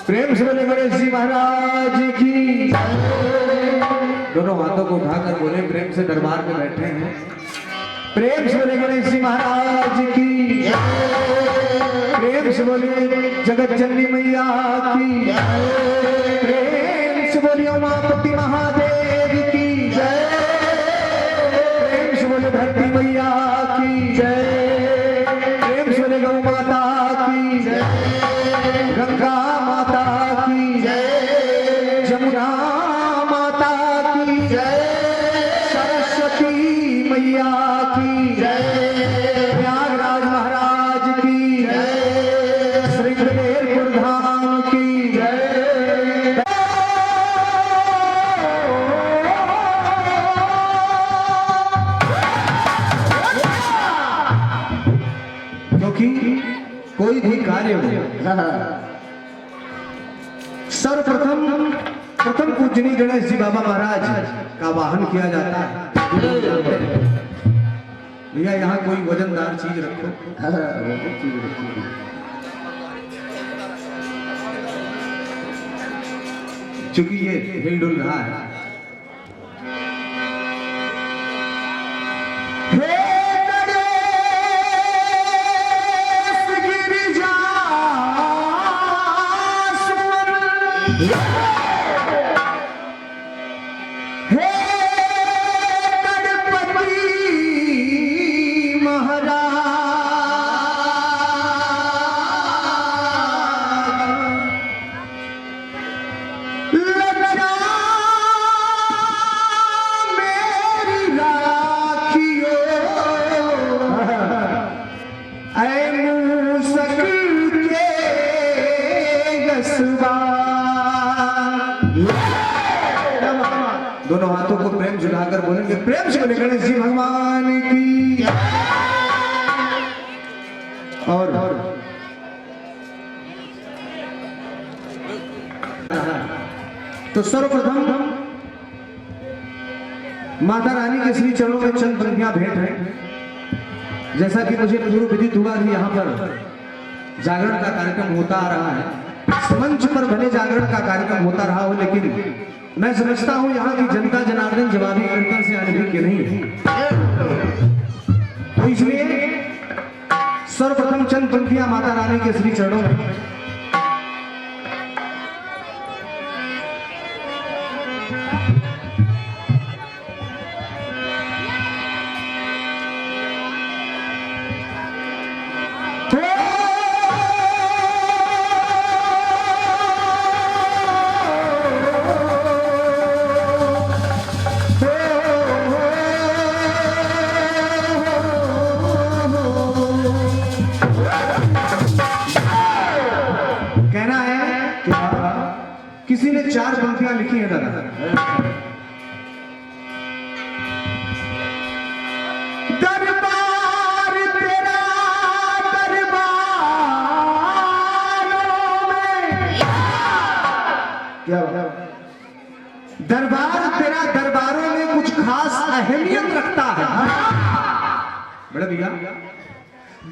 प्रेम से बोले गणेश जी महाराज की। दोनों हाथों को उठाकर बोले, प्रेम से दरबार में बैठे हैं। प्रेम से बोले गणेश जी महाराज की। प्रेम से बोले जगत जननी मैया की। प्रेम से बोले उमापति महादेव की। प्रेम से बोले धरती मैया की। प्रेम से बोले गौ माता की। गंगा माता की। जमुना माता की। सरस्वती मैया की। प्रयागराज महाराज की। श्रींगेरपुर धाम की। क्योंकि कोई भी कार्य हो, सर्वप्रथम प्रथम पूजनीय गणेश जी बाबा महाराज का वाहन किया जाता है। भैया यहाँ कोई वजनदार चीज रखो। चूंकि ये हिलडुल रहा है। दोनों हाथों को प्रेम झुलाकर बोलेंगे, प्रेम से बोले गणेश जी भगवान की। और तो सर्वप्रथम माता रानी के श्री चरणों में चंद पंक्तियां भेंट है। जैसा कि मुझे पूर्व विदित हुआ कि यहाँ पर जागरण का कार्यक्रम होता आ रहा है। मंच पर भले जागरण का कार्यक्रम होता रहा हो, लेकिन मैं समझता हूं यहाँ की जनता जनार्दन जवाबी कीर्तन से अनभिज्ञ नहीं है। तो इसलिए सर्वप्रथम चंद पंक्तियां माता रानी के श्री चरणों में। किसी ने 4 पंक्तियां लिखी है दादा। दरबार तेरा दरबारों में, क्या दरबार तेरा दरबारों में कुछ खास अहमियत रखता है। बड़ा भैया,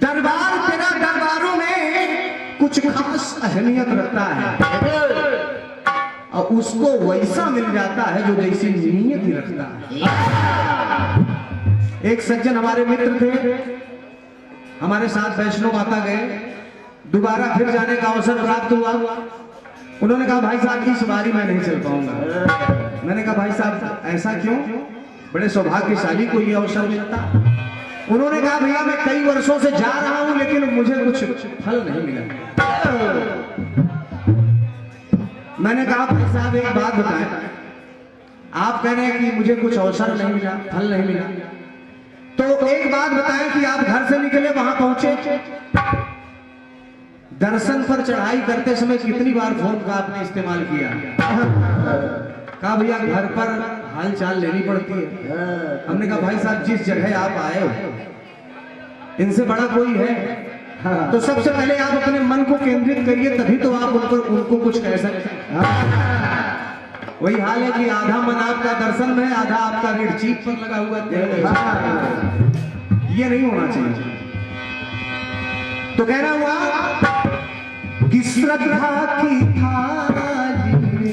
दरबार तेरा दरबारों में कुछ खास अहमियत रखता है और उसको वैसा मिल जाता है जो जैसी नीयत ही रखता है। एक सज्जन हमारे मित्र थे, हमारे साथ वैष्णो माता गए, दोबारा फिर जाने का अवसर प्राप्त हुआ। उन्होंने कहा भाई साहब इस बारी मैं नहीं चल पाऊंगा। मैंने कहा भाई साहब ऐसा क्यों? बड़े सौभाग्यशाली को ये अवसर मिलता। उन्होंने कहा भैया मैं कई वर्षों से जा रहा हूं लेकिन मुझे कुछ फल नहीं मिला। मैंने कहा भाई साहब एक बात बताएं, आप कह रहे हैं कि मुझे कुछ अवसर नहीं मिला, फल नहीं मिला, तो एक बात बताएं कि आप घर से निकले वहां पहुंचे, दर्शन पर चढ़ाई करते समय कितनी बार फोन का आपने इस्तेमाल किया? कहा भैया घर पर हाल चाल लेनी पड़ती है। हमने कहा भाई साहब जिस जगह आप आए हो इनसे बड़ा कोई है? तो सबसे पहले आप अपने मन को केंद्रित करिए, तभी तो आप उनको कुछ कह सकते हैं। वही हाल है कि आधा मन आपका दर्शन में, आधा आपका रीढ़ चीख पर लगा हुआ है। ये नहीं होना चाहिए। तो कहना हुआ कि श्रद्धा की थाली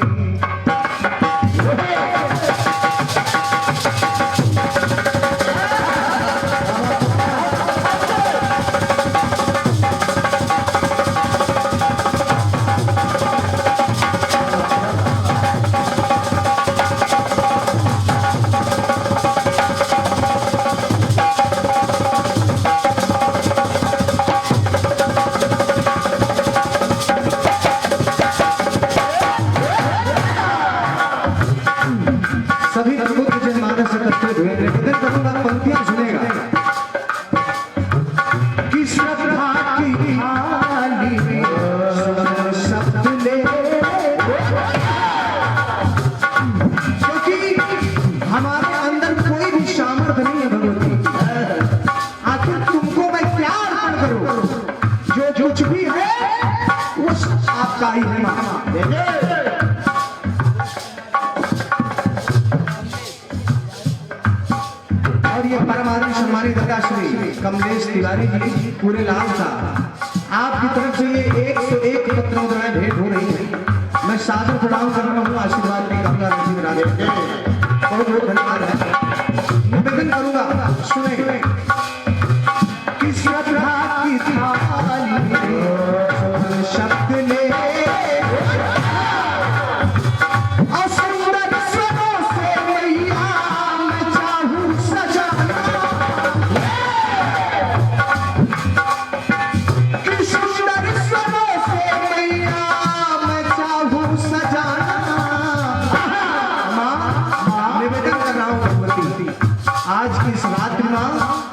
आपका ही है मामा। और ये परमात्मा सम्मानित दादा श्री कमलेश तिवारी जी पूरे लाल साहब, आपकी तरफ से ये 101 पत्र मुद्राएं भेंट हो रही है। मैं सादर प्रणाम कर रहा हूँ, आशीर्वाद की कामना रखी मेरा बहुत बहुत धन्यवाद है। निवेदन करूंगा सुने कि श्रद्धा की थाली शब्द ले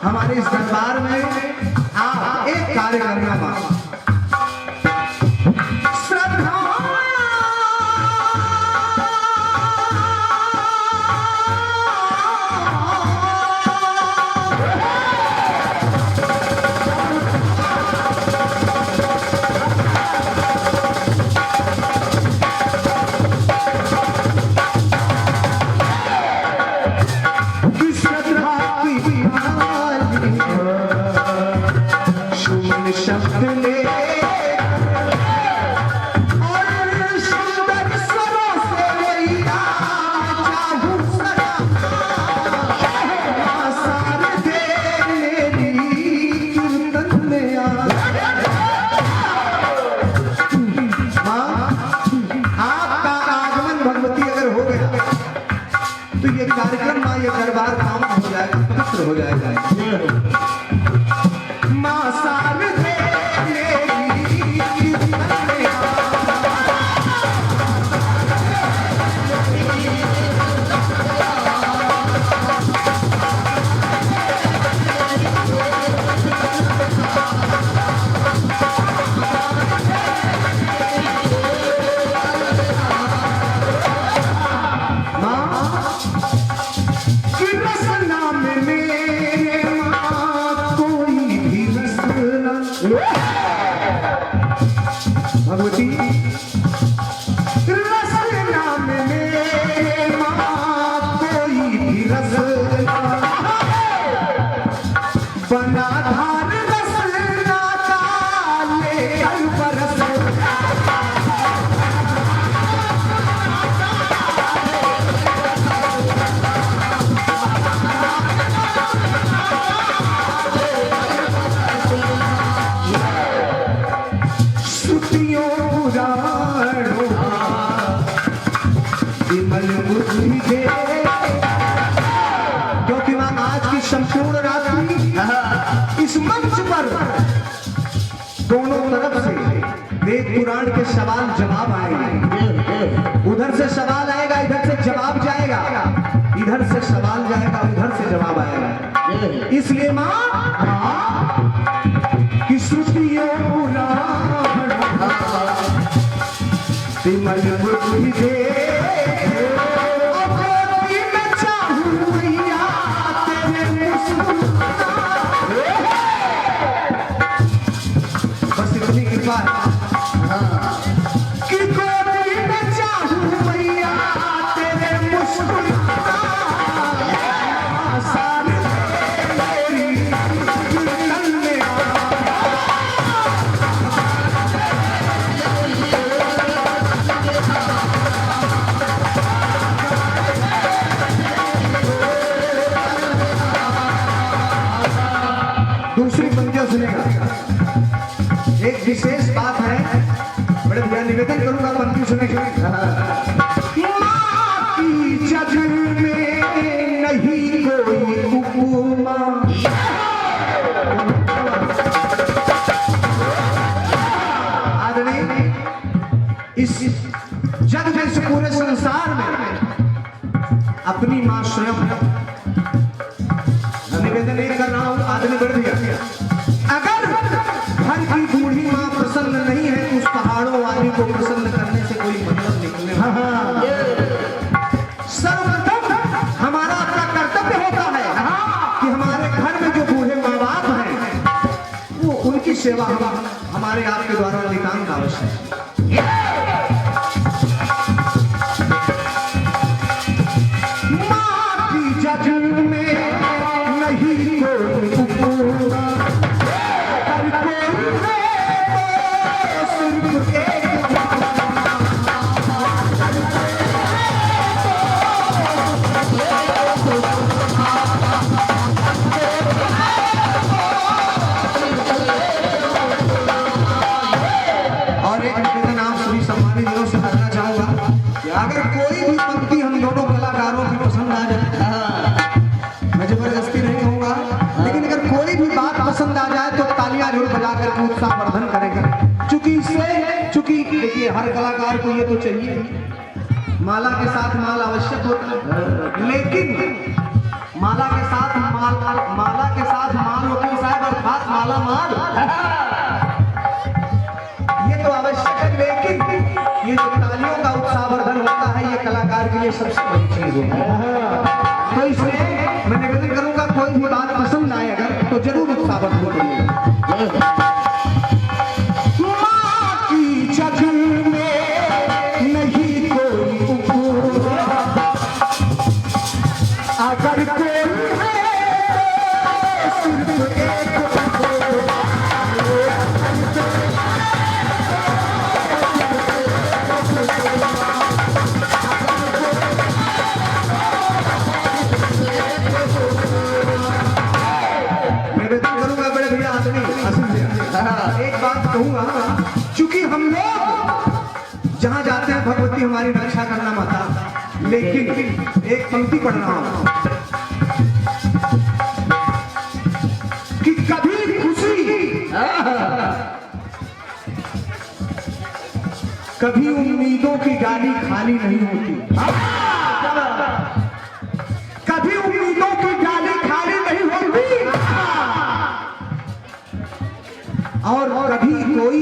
हमारे इस दरबार में आप एक कार्य करना मां श्रद्धा शब्द ले हो जाएगा। माँ साल दे भगवती रस नाम में माँ कोई भी रस बना धार रस ना डाले कल बरस क्योंकि वहां आज की संपूर्ण रात्रि इस मंच पर दोनों तरफ से वेद पुराण के सवाल जवाब आएंगे। उधर से सवाल आएगा, इधर से जवाब जाएगा, इधर से सवाल जाएगा, उधर से जवाब आएगा। इसलिए मां की श्रुतियों विमल बुद्धि दे बस इतनी कृपा कि गोदी में चाहूं मैया तेरे मुस्कुराना सारे मेरी कीर्तन में दूसरी पंक्तियां सुनेगा। एक विशेष बात है, बड़े भैया निवेदन करूंगा पंक्ति सुने। माँ की जग में नहीं कोई उपमा, आदरणीय इस जग में से पूरे संसार में अपनी माँ स्वयं निवेदन नहीं कर रहा हूं। आदमी बढ़ गया, अगर घर की बूढ़ी माँ प्रसन्न नहीं है उस पहाड़ों वाली को प्रसन्न करने से कोई मतलब निकलने। सर्वप्रथम हमारा अपना कर्तव्य होता है कि हमारे घर में जो बूढ़े माँ बाप हैं वो उनकी सेवा हमारे आपके द्वारा नितांत आवश्यक है। माँ की जग में नहीं कोई उपमा, और एक निवेदन आप सभी सम्मानित जनों से करना चाहूंगा कि अगर कोई भी पंक्ति हम दोनों कलाकारों की पसंद आ जाए, मैं जबरदस्ती नहीं कहूंगा, लेकिन अगर कोई भी बात पसंद आ जाए तो तालियां जरूर बजा करके उत्साहवर्धन करेंगे। चूंकि देखिए हर कलाकार को ये तो चाहिए, माला के साथ माल आवश्यक होता है, लेकिन माला के साथ माल वकील साहब अर्थात माला माल ये तो आवश्यक है, लेकिन ये जो तालियों का उत्साहवर्धन होता है ये कलाकार के लिए सबसे बड़ी चीज होती है। तो इसलिए मैं निवेदन करूंगा कोई भी बात पसंद आए अगर तो जरूर उत्साहवर्धन करिएगा। माँ की जग में नहीं कोई उपमा, अगर कोई है तो सिर्फ एक एक बात कहूंगा, चूंकि हम लोग जहां जाते हैं भगवती हमारी रक्षा करना माता, लेकिन एक पंक्ति पढ़ रहा हूं। कभी उम्मीदों की डाली खाली नहीं होती, कभी उम्मीदों की डाली खाली नहीं होती, और कभी कोई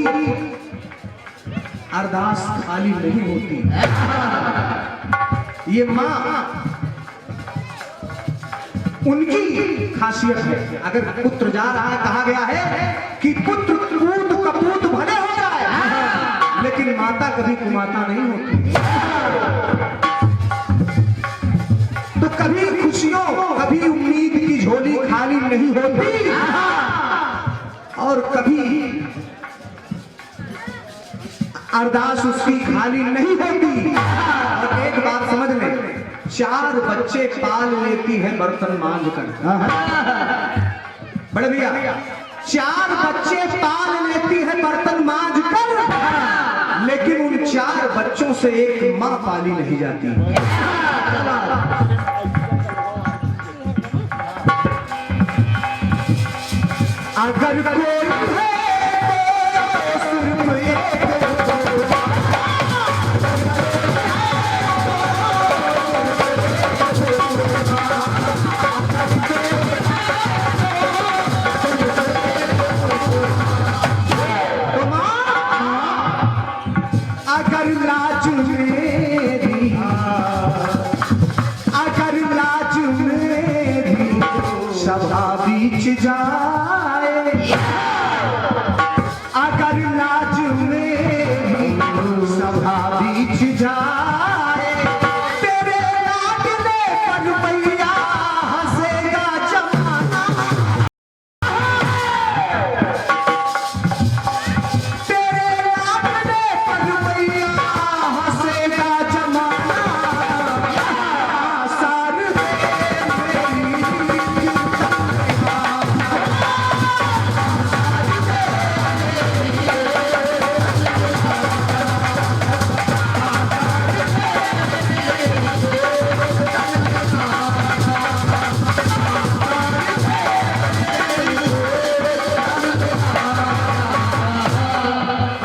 अरदास खाली नहीं होती। ये मां उनकी खासियत है। अगर पुत्र जा रहा है, कहा गया है कि पुत्र पूत कपूत भले हो जाए, लेकिन माता कभी कुमाता नहीं होती। तो कभी खुशियों, कभी उम्मीद की झोली खाली नहीं होती, और कभी अरदास उसकी खाली नहीं होती। और एक बात समझ लें, 4 बच्चे पाल लेती है बर्तन मांझ कर। बड़े भैया, 4 बच्चे पाल लेती है बर्तन मांझ कर, लेकिन उन 4 बच्चों से एक मां पाली नहीं जाती। अगर कोई है तो सिर्फ एक, अगर लाज मेरी, अगर लाज मेरी सभा बीच जाए, अगर लाज मेरी सभा बीच जाए, तेरे लाडले पर मैया हंसेगा जमाना, तेरे लाडले पर मैया हंसेगा जमाना, सार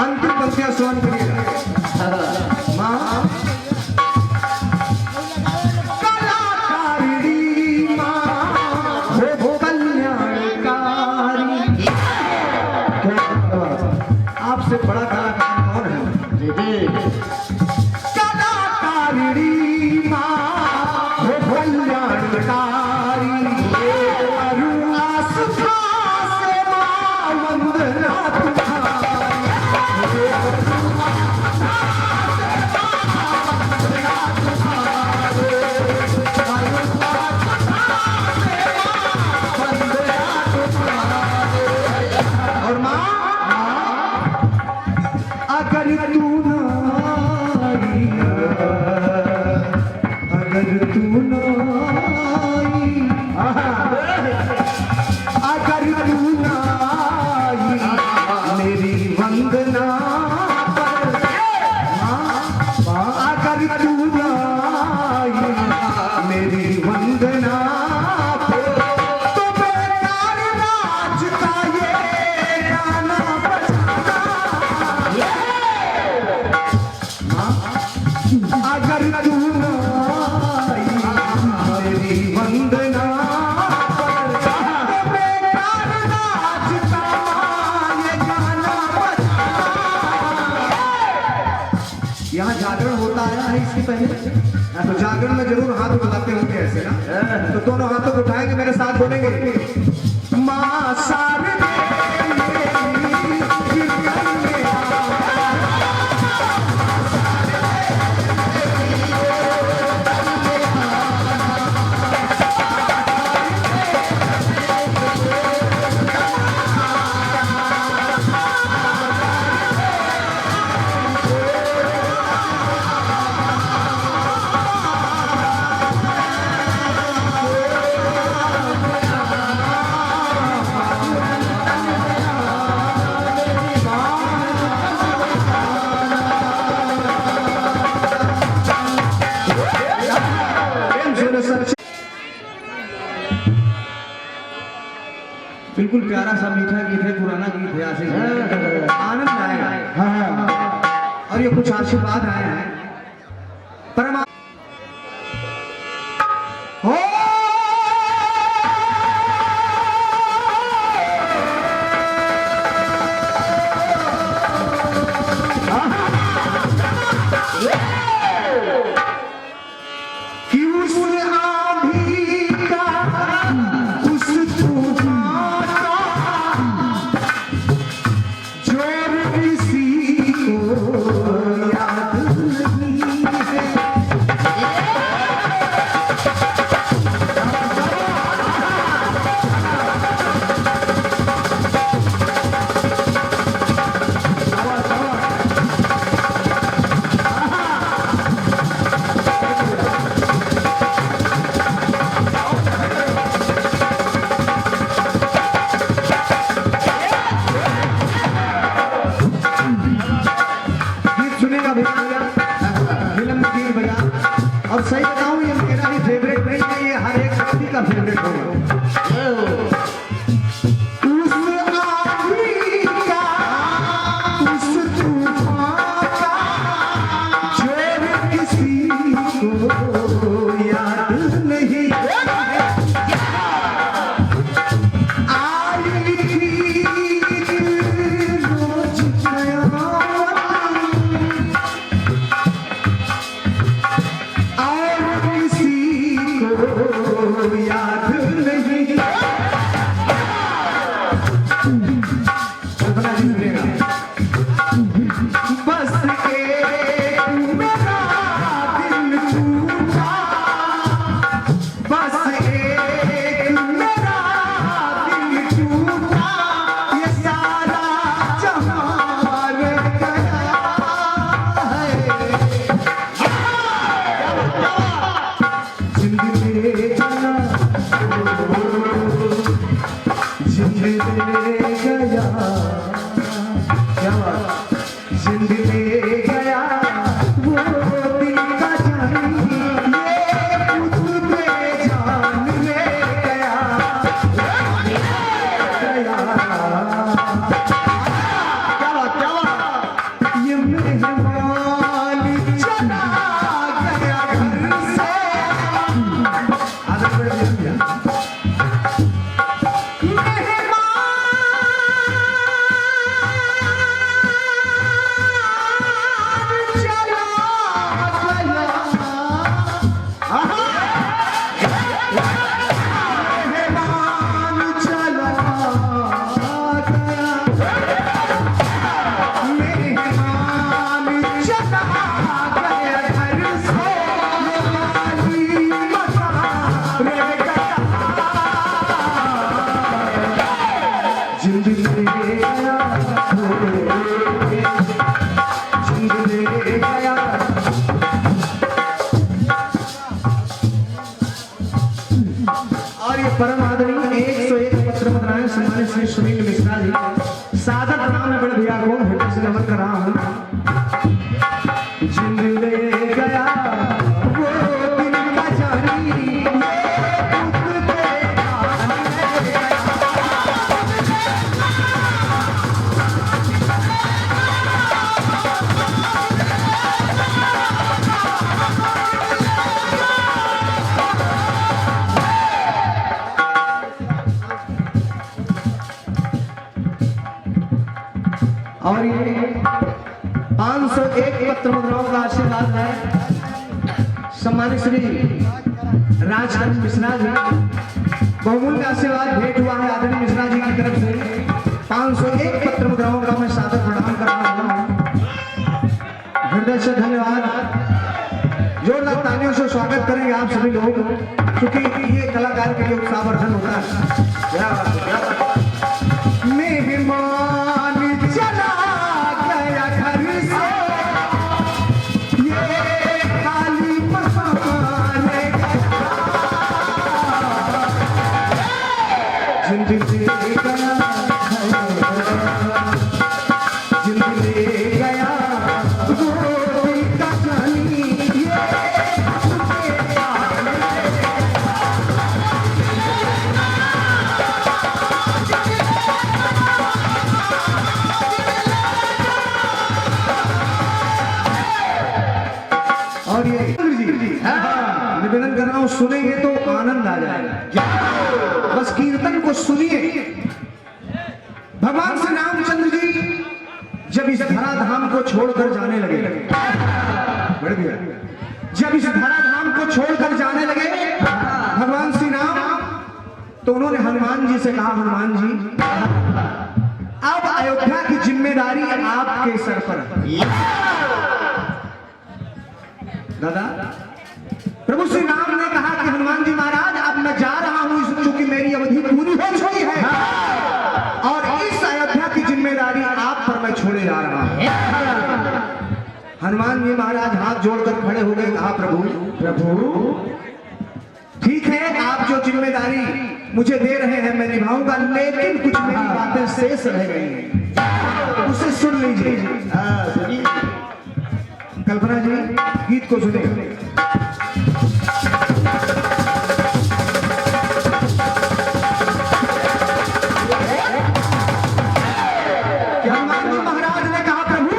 अंतिम पंक्तियां स्वर्ण करिएगा। मां कलाकारिणी, मां हो कल्याणकारी। आपसे बड़ा कलाकार कौन है? कलाकारिणी, मां हो कल्याणकारी, अरु आस्था से मां वंदना और मां, अगर तू न आई, अगर तू न आई, अगर तू न आई मेरी वंदना पर, अगर तू न आई मेरी वंदना पर, तो बेकार राज का ये गाना बजाना। अगर तू न आई मेरी वंदना पर, तो बेकार राज का ये गाना बजाना। यहाँ जागरण होता आया है इसके पहले, तो जागरण में जरूर हाथ उठाते होंगे ऐसे ना, तो दोनों हाथों को उठाएंगे, मेरे साथ बोलेंगे, मां सारे बिल्कुल प्यारा सा मीठा गीत है, पुराना गीत है, आनंद आएगा। और और ये कुछ आशीर्वाद आए हैं परमा हो कि उस आंधी का उस तूफान का जोर किसी को याद नहीं है। और सही बताऊं ये मेरा ही फेवरेट नहीं है, ये हर एक व्यक्ति का फेवरेट होगा। उस आंधी का उस तूफान का जोर किसी को याद नहीं आई थी रोज याद नहीं बस एक मेरा दिल टूटा बस एक मेरा दिल टूटा ये सारा जहां गया है जिंदगी गया क्या जिंद ले गया वो दिल का जान ये खुद पे जान ले गया क्या ये मेहमान चला गया घर से आदत बढ़ गया और ये परम आदरणीय 101 पत्र मुद्राएं सम्मानित श्री सुनील मिश्रा जी सादर प्रणाम है बड़े भैया को हृदय से नमन कर रहा हूं। जिंद ले गया वो दिल का जानी और ये 501 पत्र मुद्राओं का आशीर्वाद है सम्मानित श्री राजकमल मिश्रा जी बहुमूल्य आशीर्वाद भेंट हुआ है आदरणीय मिश्रा जी की तरफ से 501 पत्र मुद्राओं का मैं सादर प्रणाम कर रहा हूं। हृदय से धन्यवाद। जोरदार तालियों से स्वागत करेंगे आप सभी लोग क्योंकि ये कलाकार के लिए उत्साहवर्धन होता है। मेहमान चला गया घर से ये खाली मकान जिंदगी गया जिंदगी गया सुनेंगे तो आनंद आ जाएगा। बस कीर्तन को सुनिए। भगवान श्री रामचंद्र जी जब इस धराधाम को छोड़कर जाने लगे, बढ़ गया, जब इस धराधाम को छोड़कर जाने लगे भगवान श्री राम, तो उन्होंने हनुमान जी से कहा, हनुमान जी अब अयोध्या की जिम्मेदारी आपके सर पर है। दादा प्रभु श्री राम ने कहा कि हनुमान जी महाराज अब मैं जा रहा हूं, चूंकि मेरी अवधि पूरी हो चुकी है और इस अयोध्या की जिम्मेदारी आप पर मैं छोड़े जा रहा हूं। हनुमान जी महाराज हाथ जोड़कर खड़े हो गए, कहा प्रभु ठीक है, आप जो जिम्मेदारी मुझे दे रहे हैं मैं निभाऊंगा, लेकिन कुछ मेरी बातें शेष रह गई हैं, उसे सुन लीजिए। कल्पना जी गीत को सुने। हनुमान जी महाराज ने कहा प्रभु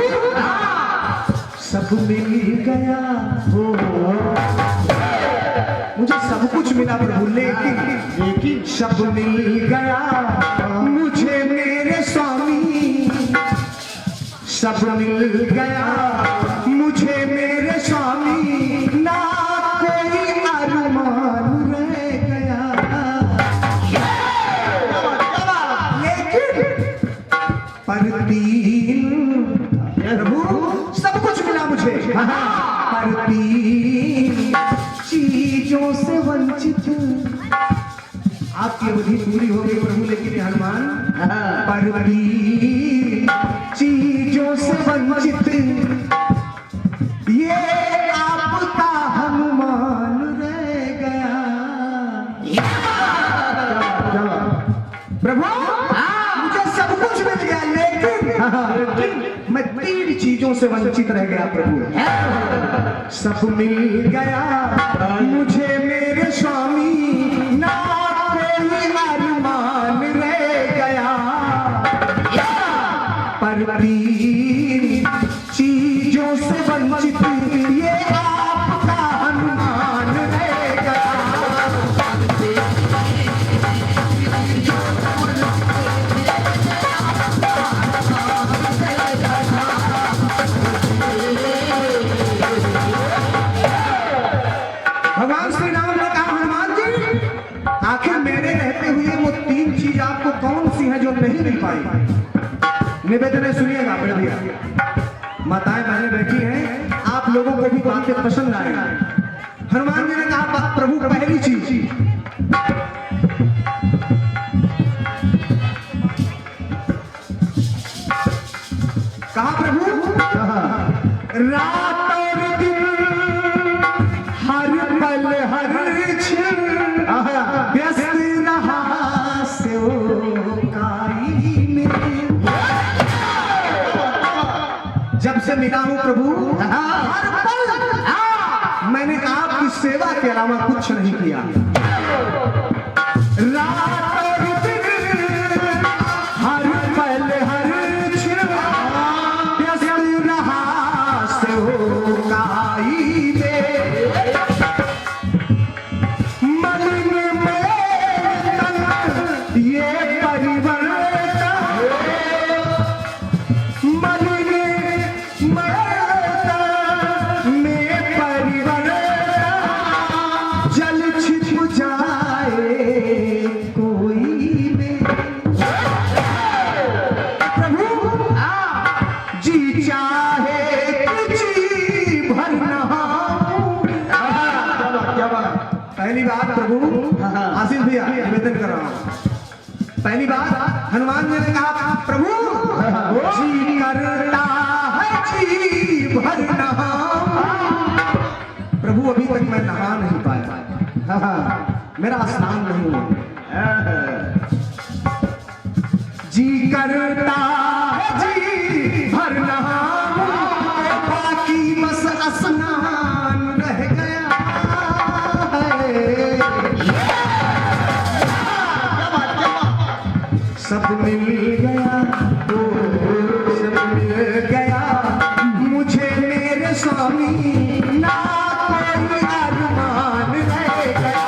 सब मिल गया हो, मुझे सब कुछ मिला प्रभु, लेकिन सब मिल गया मुझे मेरे स्वामी, सब मिल गया मुझे मेरे स्वामी, ना कोई अरमान रह गया, लेकिन पर तीन प्रभु सब कुछ मिला मुझे, पर तीन चीजों से वंचित, आपकी अवधि पूरी हो गई प्रभु, लेकिन हनुमान पर तीन चीजों से वंचित, ये आपका हनुमान रह गया। प्रभु मुझे सब कुछ मिल गया, लेकिन मैं तीन चीजों से वंचित रह गया प्रभु। सब मिल गया मुझे मेरे स्वामी, ना कोई अरमान रह गया, पर तीन चीजों से वंचित, ये आपका हनुमान रह गया। भगवान श्री राम ने कहा हनुमान जी आखिर मेरे रहते हुए वो तीन चीज आपको कौन सी है जो नहीं मिल पाई? निवेदन सुनिएगा बड़े भैया, माताएं बहनें बैठी हैं, आप लोगों को भी बातें पसंद आएगी। हनुमान जी ने कहा प्रभु पहली चीज कहा प्रभु रात और दिन हर पल हर क्षण व्यस्त रहा सेवकाई में, जब से मिला हूं प्रभु हर पल मैंने आपकी सेवा के अलावा कुछ नहीं किया। रात और दिन हर पल हर क्षण व्यस्त रहा सेवकाई में, मन में ये परिवर्तन, मन में परिवर्तन, जल छिप जाए कोई में, प्रभु जी चाहे जी भर नहाऊं। पहली बात प्रभु आशीष भैया निवेदन कर रहा हूं, पहली बात हनुमान जी ने कहा प्रभु जी करता है जी भर नहाऊं। प्रभु अभी तक मैं नहा नहीं पाया, मेरा स्नान नहीं हुआ। जी करता है जी भर नहाऊं, बाकी बस स्नान रह गया है। सब मिल गया सब मिल गया मुझे मेरे स्वामी, ना कोई अरमान रह गया।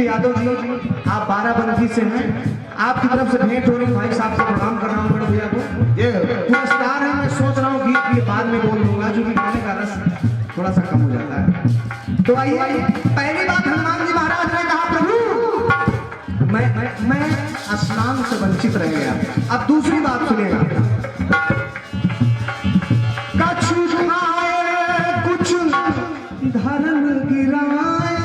रंजीत यादव जी, आप बाराबंकी से हैं, आपकी तरफ से भेंट हो रही, भाई साहब से प्रणाम कर रहा हूँ बड़े भैया को। ये पुरस्कार है, मैं सोच रहा हूँ गीत के बाद में बोल दूंगा, जो कि गाने का रस थोड़ा सा कम हो जाता है। तो आइए, पहली बात हनुमान जी महाराज ने कहा प्रभु मैं स्नान से वंचित रह गया। अब दूसरी बात सुनेगा, कछु खाए कुछ धर्म गिराए,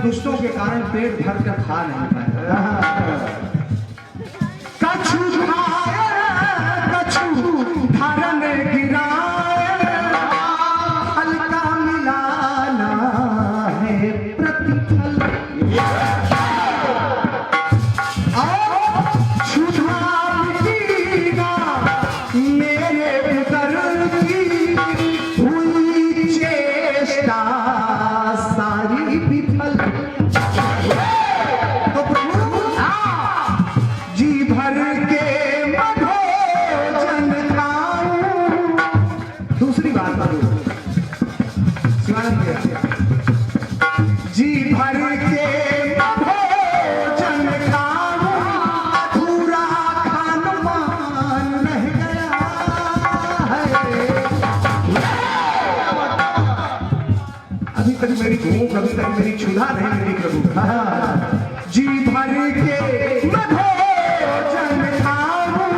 दुष्टों के कारण पेट भर कर खा नहीं पाया। कछु खाए कछु धर्म गिराए, हल्का मिलाना है प्रतिफल, और छुड़ा मिटेगा मेरे उदर की हुई चेष्टा सारी विफल। तो प्रभु जी भर के भोजन खाऊं। दूसरी बात प्रभु शिवानंद भैया, जी भर के भोजन खाऊं, अधूरा खान पान रह गया है। अभी तक मेरी भूख, अभी तक मेरी क्षुधा नहीं मिली प्रभु। जी भर के भोजन खाऊं,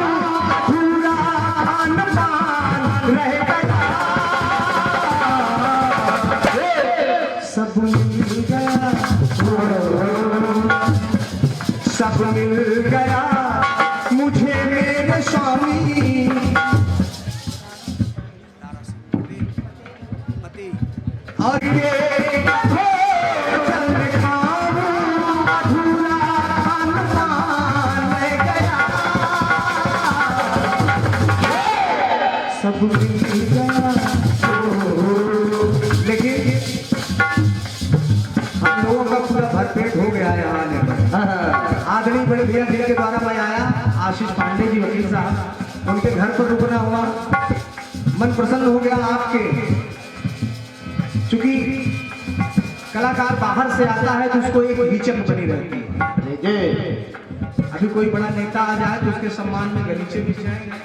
अधूरा खान पान रह गया, सब मिल गया, सब मिल गया मुझे मेरे स्वामी, और ये भोजन खाऊं, अधूरा खान पान रह गया, सब मिल गया। लेकिन हम लोगों का पूरा भरपेट हो गया है आने पर। आदरणीय बड़े भैया जिनके द्वारा मैं आया, आशीष पांडे जी वकील साहब, उनके घर पर रुकना हुआ, मन प्रसन्न हो गया आपके। क्योंकि कलाकार बाहर से आता है तो उसको एक हिचक बनी रहती है। अभी कोई बड़ा नेता आ जाए तो उसके सम्मान में गलीचे भी जाएंगे,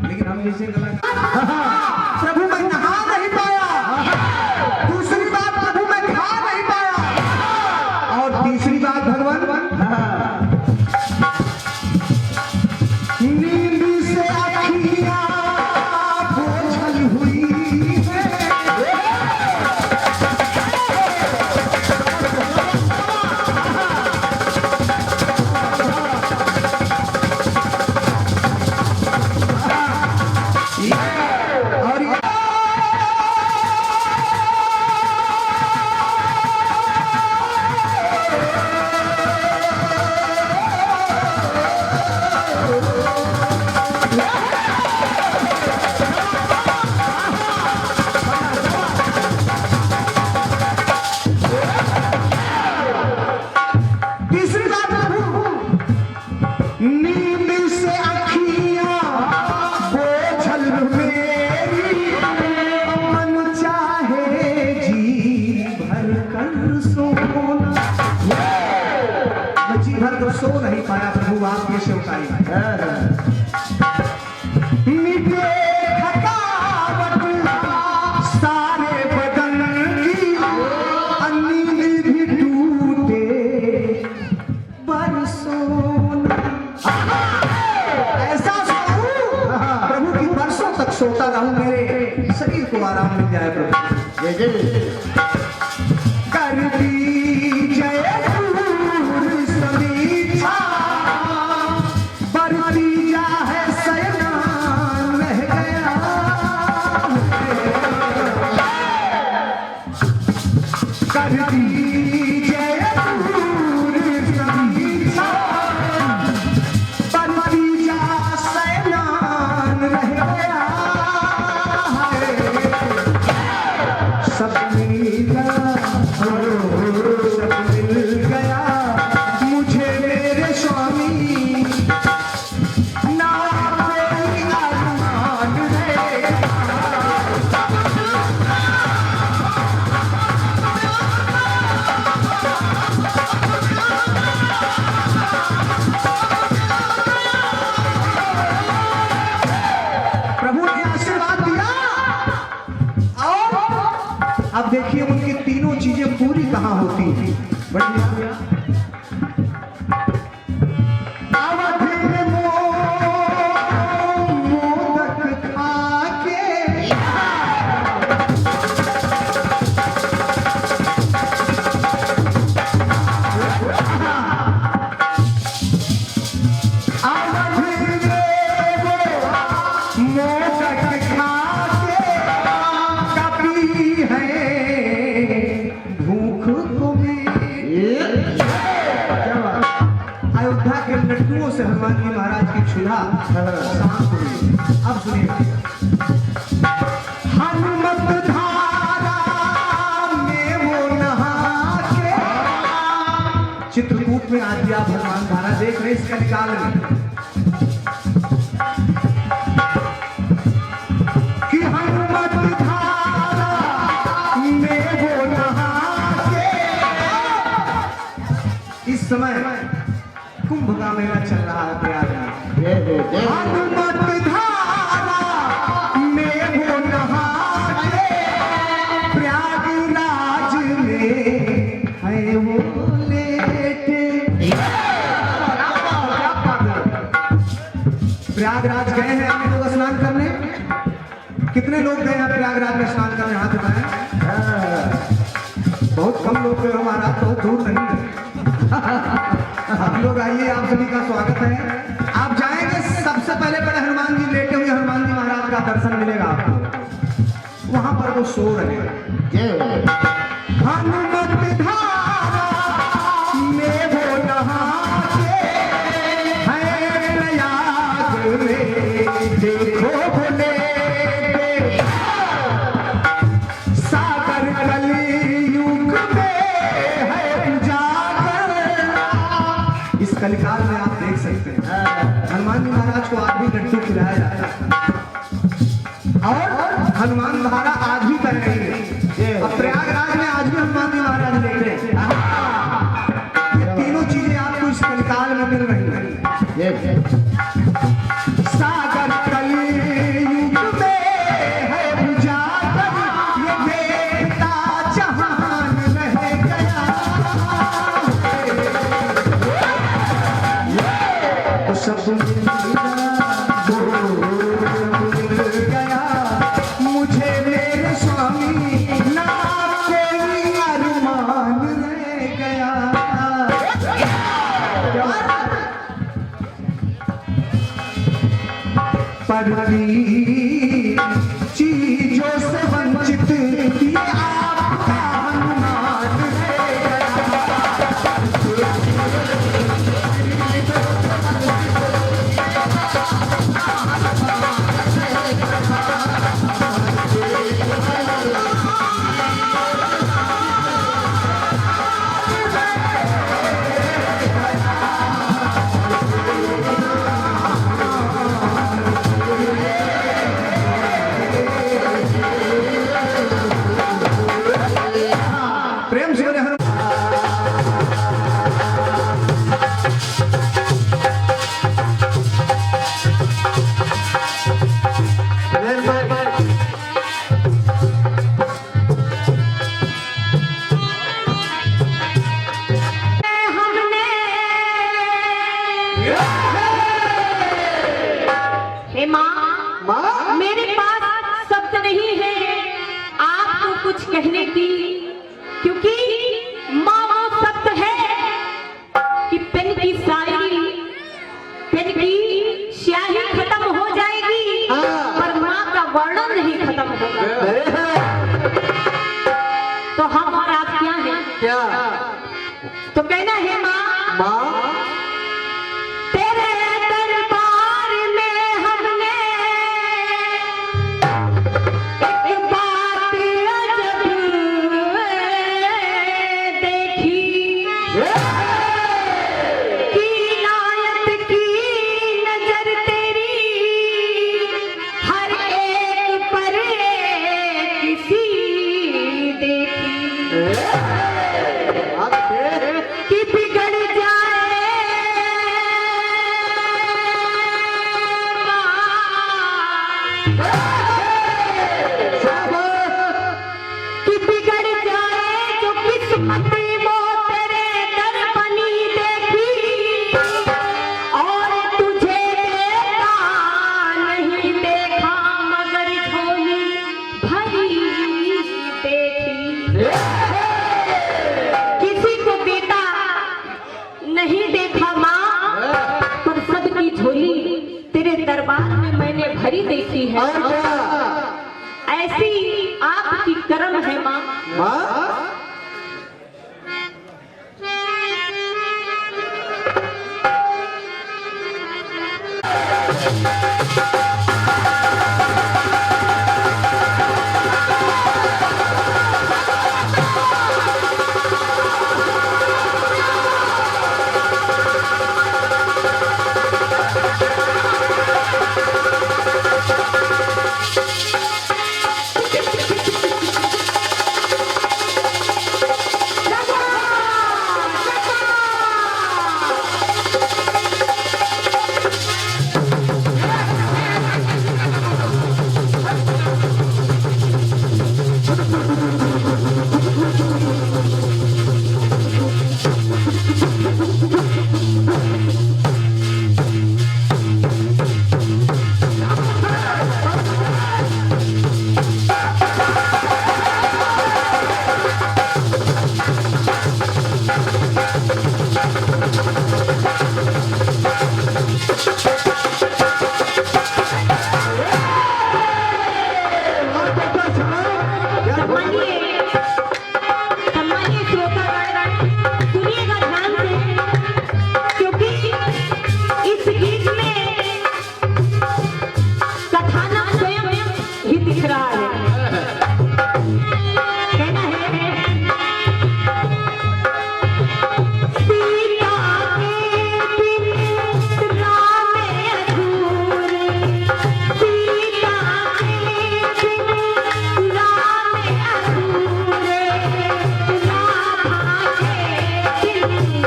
लेकिन हम जैसे कलाकार प्रभु मैं नहा नहीं पाया, दूसरी बात प्रभु मैं खा नहीं पाया, और तीसरी बात भगवान नींद से आँखियां बोझल हुई है। सो नहीं पाया प्रभु आपके सेवकाई मिटे थकावट सारे बदन की, नींद भी टूटे बरसों। ऐसा सोऊं प्रभु की बरसों तक सोता रहूं, मेरे शरीर को आराम मिल जाए प्रभु। कर दीजिए बरती जा है सैनान रह कर दीजिए दूर सभी परतीजा सैनान रह गया है। सब मिला सब मिल गया मुझे मेरे स्वामी ना कोई अरमान है। प्रभु ने आशीर्वाद दिया और अब देखिए उनकी तीनों चीजें पूरी कहां होती हैं। बढ़िया अवधि में मोदक खाके अयोध्या के लड्डुओं से हनुमान जी महाराज की क्षुधा शांत हुई। अब सुनिए हनुमत धारा में वो नहा के चित्रकूट में आज भी आप हनुमान धारा देख रहे इस कलिकाल में कि हनुमत धारा में वो नहा के इस समय कुंभ का मेला चल रहा है प्रयाग में। हनुमत धारा में वो नहा के प्रयागराज में है वो लेटे। प्रयागराज गए हैं आप लोग स्नान करने? कितने लोग गए हैं प्रयागराज में स्नान करने? हाथ उठाएं। बहुत कम लोग गए हमारा, बहुत दूर नहीं गए। आप लोग आइए, आप सभी का स्वागत है। आप जाएंगे सबसे पहले बड़े हनुमान जी लेटे हुए हनुमान जी महाराज का दर्शन मिलेगा आपको। वहां पर वो सो रहे हैं। हनुमत धारा में वो नहा के है प्रयाग में देखो भोले सागर कलयुग में है उजागर। इस कलिकाल में आप देख सकते हैं हनुमान जी महाराज को आज भी लड्डू खिलाया जाता है और हनुमान धारा आज भी कर रही है। अब प्रयागराज में आज भी हनुमान जी महाराज देख रहे हैं। ये तीनों चीजें आपको इस कलिकाल में मिल रही हैं। सागर कलयुग में है उजागर ये देखता जहान रह गया। तो सब मिल गया मुझे मेरे स्वामी ना कोई अरमान रह गया। परी चीजों से वंचित ये आपका हनुमान रह गया। प्रेम से बोले हनुमान। माँ, मेरे पास शब्द नहीं है आपको कुछ कहने की, क्योंकि माँ वो शब्द है कि पेन की शायरी, पेन की स्याही खत्म हो जाएगी पर माँ का वर्णन नहीं खत्म होगा। तो हम और आप क्या हैं? क्या? तो कहना है माँ, माँ तेरे दरबार में हमने एक बात अजब देखी कि नायत की नजर तेरी हर एक पर किसी देखी कि बिगड़ जाए कि बिगड़ जाए जो किस्मत वो तेरे दर बनी देखी और तुझे देखा नहीं देखा मगर झोली भरी देखी किसी को बेटा नहीं देखा माँ पर सबकी झोली तेरे दरबार में मैंने भरी देखी है ऐसी आपकी करम है माँ माँ सम्मानिए श्रोतागण, सुनिएगा ध्यान से क्योंकि इस गीत में कथानक स्वयं ही दिख रहा है। कहना है सीता के बिन राम अधूरे, सीता के बिन राम अधूरे, राधा के बिन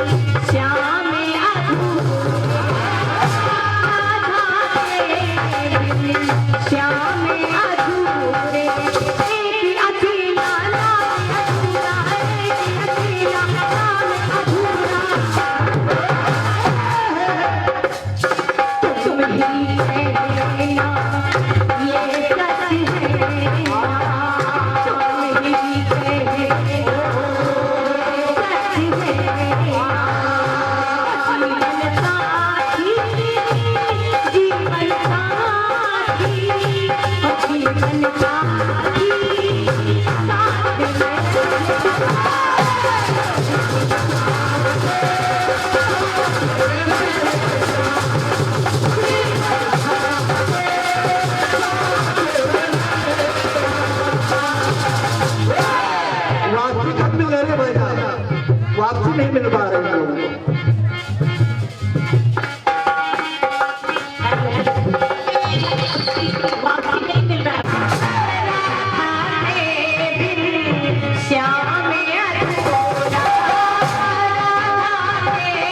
श्याम अधूरे, राधा के बिन श्याम अधूरे, एक अकेला राम अधूरा, एक अकेला राम अधूरा, तुम ही कहना ये सच है, तुम ही कहना सच है, जीवन साथी, जीवन साथी, साथ में वापसी कब मिल रहे भाई साहब? वापसी नहीं मिल पा रहे हैं लोगों को। वापसी नहीं मिल रहा है। बिन श्याम अधूरा, बिन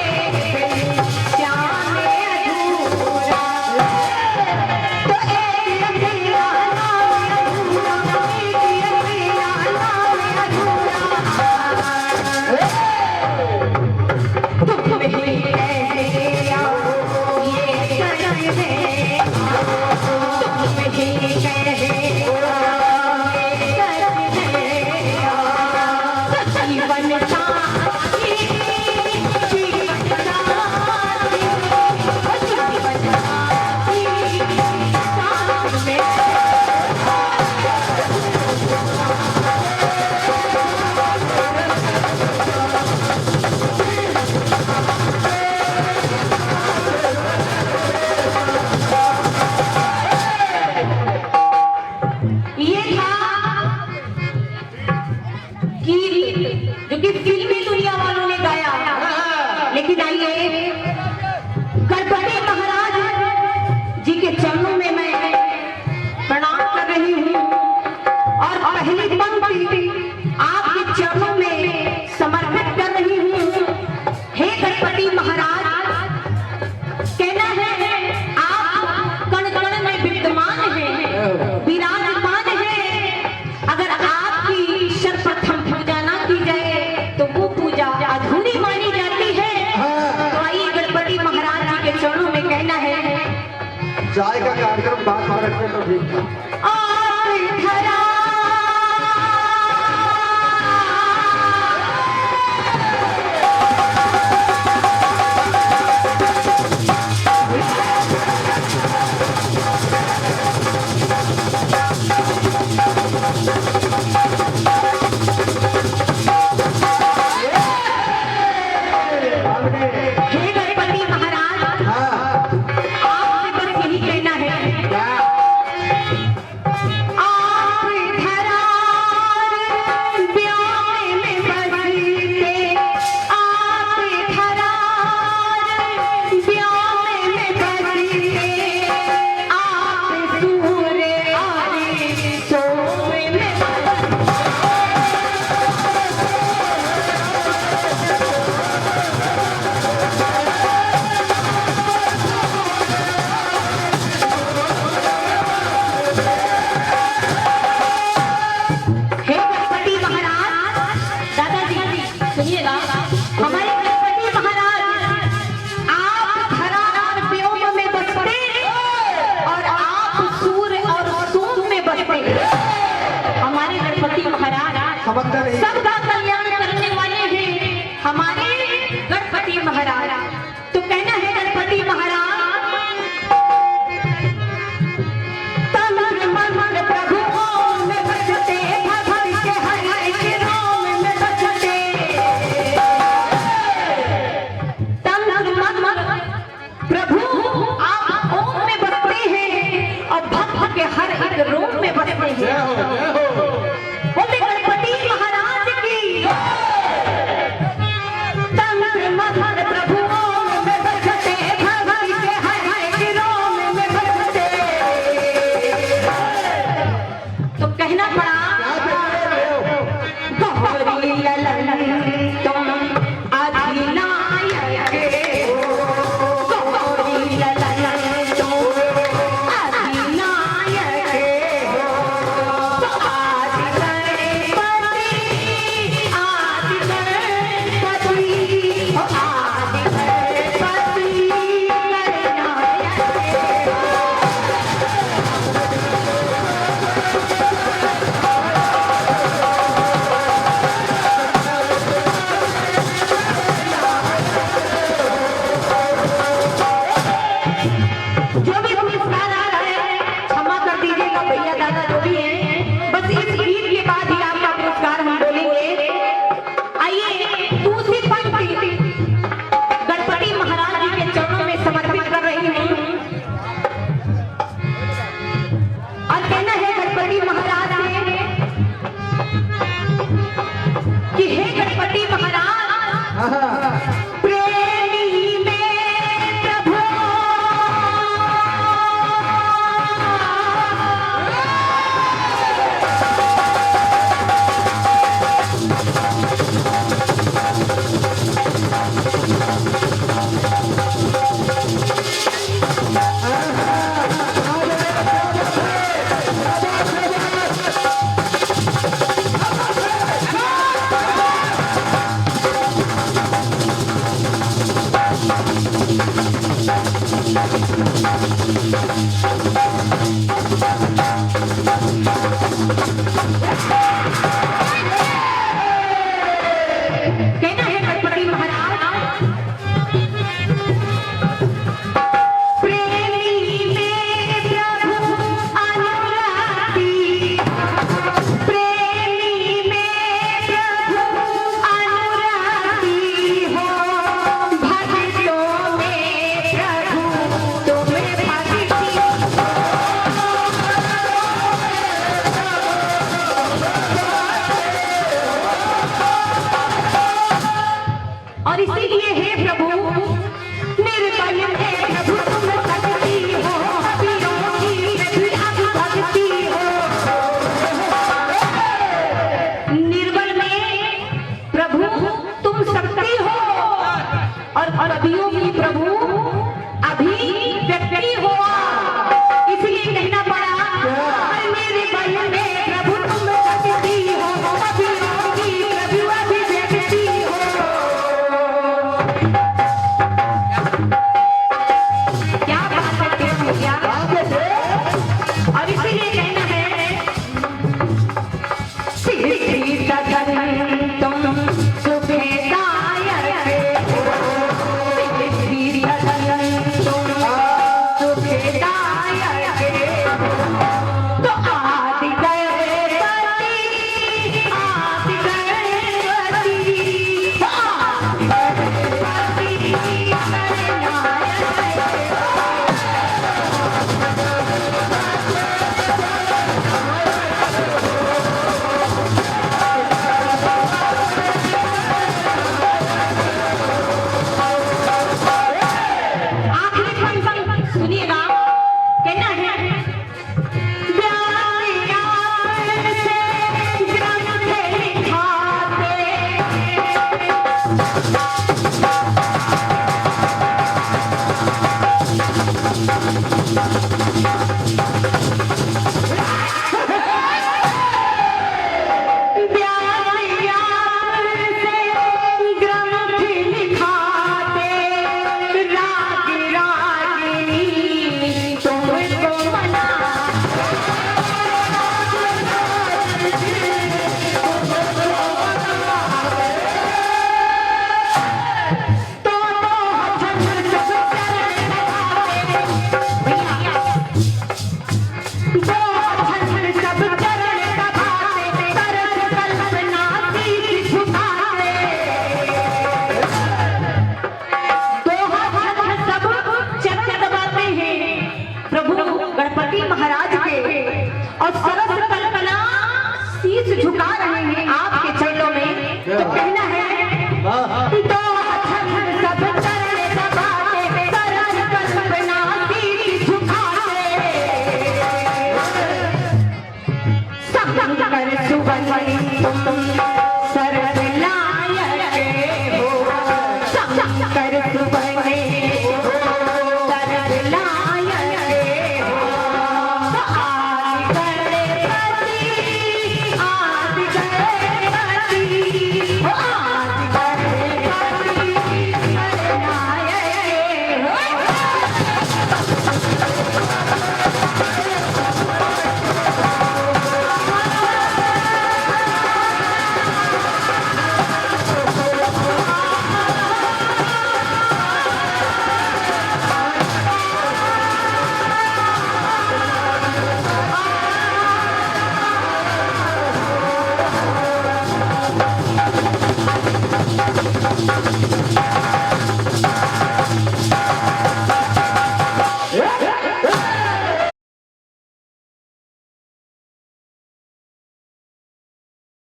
श्याम अधूरा, तो एक अकेला राम अधूरा, एक अकेला राम अधूरा, तुम ही कहना ये सच है, तुम ही कहना जीवन साथी, जीवन साथी, जीवन साथी, साथ में क्योंकि फिल्मी दुनिया वालों ने गाया। लेकिन आइए गणपति महाराज जी के चरणों में मैं प्रणाम कर रही हूँ और पहली पंक्ति आपके चरणों में समर्पित कर रही हूँ। हे गणपति महाराज, कहना है आप कण कण में विद्यमान हैं, विराजमान हैं। अगर आपकी सर्वप्रथम पूजा ना की जाए तो वो पूजा अधूरी मानी जाती है। तो आइए गणपति महाराज जी के चरणों में कहना है, चाय का कार्यक्रम बात में रखने तो ठीक था। आप धरा हे गणपति महाराज, आपसे बस यही कहना है, आप धरा ब्याह में बसते, आप धरा ब्याह में बसते, आप सूर्य आदि सोए में हे गणपति महाराज, दादाजी सुनिएगा, हमारे गणपति महाराज आप धरा और व्योम में बसते और आप सूर्य और सोम में बसते। हमारे गणपति महाराज समझता नहीं। सबका कल्याण करने वाले हैं हमारे गणपति महाराज। तो कहना है गणपति महाराज, तन मन प्रभु ओम में बसते, भगवान के हरि के नाम में बसते। तन मन प्रभु आप ओम में बसते हैं और भक्त के हर एक रोम में बसते हैं। बोले गणपति महाराज की तन मन प्रभु ओम में बसते, भगवान के हर एक रोम में बसते। तो कहना पड़ा, गौरी ललन तुम अधिनायक, गौरी ललन तुम अधिनायक, आदि गणपति, आदि गणपति, आदि गणपति गणनायक। जो भी पुरस्कार आ रहा है क्षमा कर दीजिएगा भैया दादा जो भी हैं, बस इस गीत के बाद ही आपका पुरस्कार हम बोलेंगे। आइए दूसरी पंक्ति गणपति महाराज जी के चरणों में समर्पित कर रही हूँ और कहना है गणपति महाराज से कि हे गणपति महाराज, प्रेमी में प्रभु कहना है गणपति महाराज, प्रेमी में प्रभु अनुरागी, प्रेमी में प्रभु अनुरागी हो, भक्तों में प्रभु तुम्हें भक्ति। तो कहना है दो अक्षर सब करने दबाते सरल कल्पना की झुकाते शंकर सुबनी तुम सरल लायक हो शंकर सुबनी सरल लायक हो आदि गणपति आदि गणपति हो आदि गणपति नायक हो